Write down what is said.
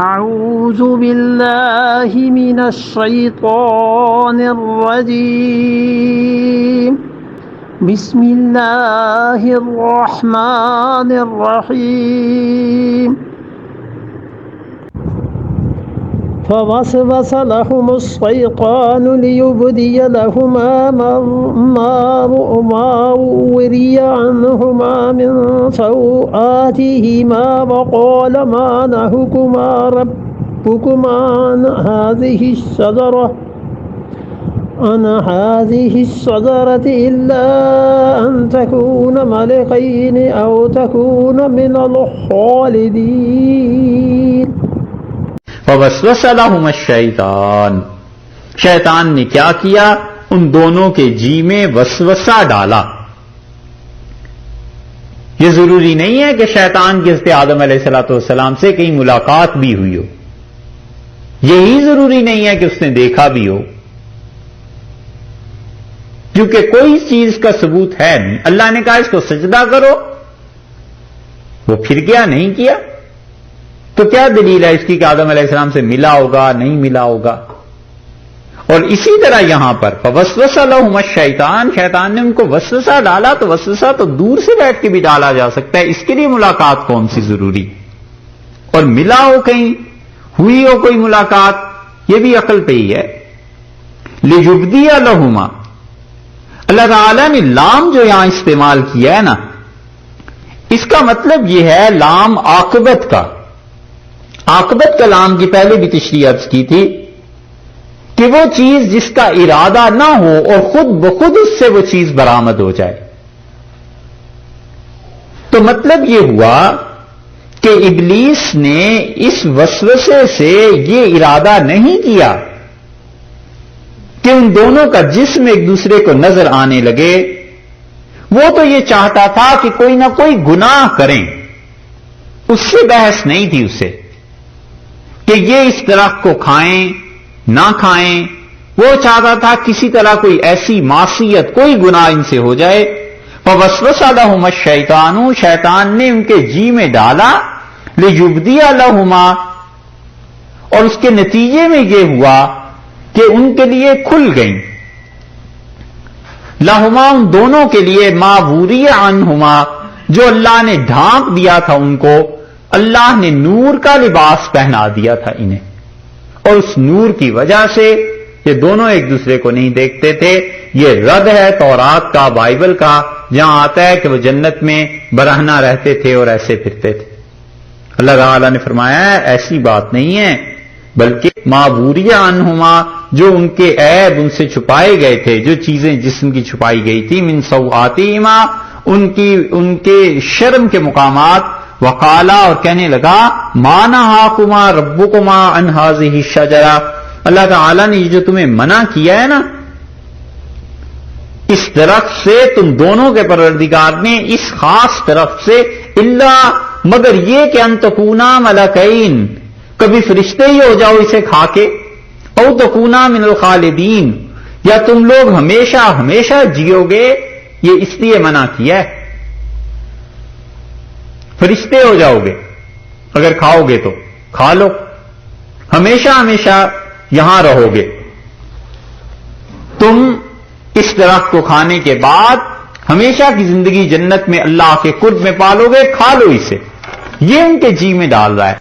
أعوذ بالله من الشيطان الرجيم بسم الله الرحمن الرحيم فوسوس لهم الشيطان ليبدي لهما ما وري عنهما من سوآتهما وقال ما نهاكما ربكما عن هذه الشجرة إلا أن تكون ملكين أو تكون من الخالدين فوسوس لهم الشیطان، شیطان نے کیا کیا؟ ان دونوں کے جی میں وسوسہ ڈالا۔ یہ ضروری نہیں ہے کہ شیطان کی حضرت آدم علیہ السلام سے کہیں ملاقات بھی ہوئی ہو، یہی ضروری نہیں ہے کہ اس نے دیکھا بھی ہو، کیونکہ کوئی چیز کا ثبوت ہے نہیں۔ اللہ نے کہا اس کو سجدہ کرو، وہ پھر کیا نہیں کیا، تو کیا دلیل ہے اس کی کہ آدم علیہ السلام سے ملا ہوگا نہیں ملا ہوگا؟ اور اسی طرح یہاں پر فوسوس لهم الشیطان، شیطان نے ان کو وسوسہ ڈالا، تو وسوسہ تو دور سے بیٹھ کے بھی ڈالا جا سکتا ہے، اس کے لیے ملاقات کون سی ضروری؟ اور ملا ہو کہیں، ہوئی ہو کوئی ملاقات، یہ بھی عقل پہ ہی ہے۔ لِيُبْدِيَ لَهُمَا، اللہ تعالیٰ نے لام جو یہاں استعمال کیا ہے نا، اس کا مطلب یہ ہے لام عاقبت کا۔ عاقبت کا لام کی پہلے بھی تشریح عرض کی تھی کہ وہ چیز جس کا ارادہ نہ ہو اور خود بخود اس سے وہ چیز برآمد ہو جائے۔ تو مطلب یہ ہوا کہ ابلیس نے اس وسوسے سے یہ ارادہ نہیں کیا کہ ان دونوں کا جسم ایک دوسرے کو نظر آنے لگے، وہ تو یہ چاہتا تھا کہ کوئی نہ کوئی گناہ کریں، اس سے بحث نہیں تھی اسے کہ یہ اس درخت کو کھائیں نہ کھائیں، وہ چاہتا تھا کسی طرح کوئی ایسی معصیت، کوئی گناہ ان سے ہو جائے۔ فوسوس لهم الشیطان، شیطان نے ان کے جی میں ڈالا، لِيُبْدِيَ لَهُمَا، اور اس کے نتیجے میں یہ ہوا کہ ان کے لیے کھل گئیں، لَهُمَا، ان دونوں کے لیے، ما وُرِيَ عَنْهُمَا، جو اللہ نے ڈھانپ دیا تھا ان کو، اللہ نے نور کا لباس پہنا دیا تھا انہیں، اور اس نور کی وجہ سے یہ دونوں ایک دوسرے کو نہیں دیکھتے تھے۔ یہ رد ہے تورات کا، بائبل کا، جہاں آتا ہے کہ وہ جنت میں برہنہ رہتے تھے اور ایسے پھرتے تھے۔ اللہ تعالیٰ نے فرمایا ہے ایسی بات نہیں ہے، بلکہ معبوریہ عنہما، جو ان کے عیب ان سے چھپائے گئے تھے، جو چیزیں جسم کی چھپائی گئی تھی، من سوآتہما، ان کے شرم کے مقامات، وقالا، اور کہنے لگا، ما نہاکما ربکما عن ہذہ الشجرہ، اللہ تعالیٰ نے یہ جو تمہیں منع کیا ہے نا اس درخت سے، تم دونوں کے پروردگار نے اس خاص درخت سے، الا، مگر یہ کہ ان تکونا ملکین، کبھی فرشتے ہی ہو جاؤ اسے کھا کے، او تکونا من الخالدین، یا تم لوگ ہمیشہ ہمیشہ جیو گے، یہ اس لیے منع کیا ہے، فرشتے ہو جاؤ گے اگر کھاؤ گے تو، کھا لو، ہمیشہ ہمیشہ یہاں رہو گے، تم اس درخت کو کھانے کے بعد ہمیشہ کی زندگی جنت میں اللہ کے قرب میں پالو گے، کھا لو اسے، یہ ان کے جی میں ڈال رہا ہے۔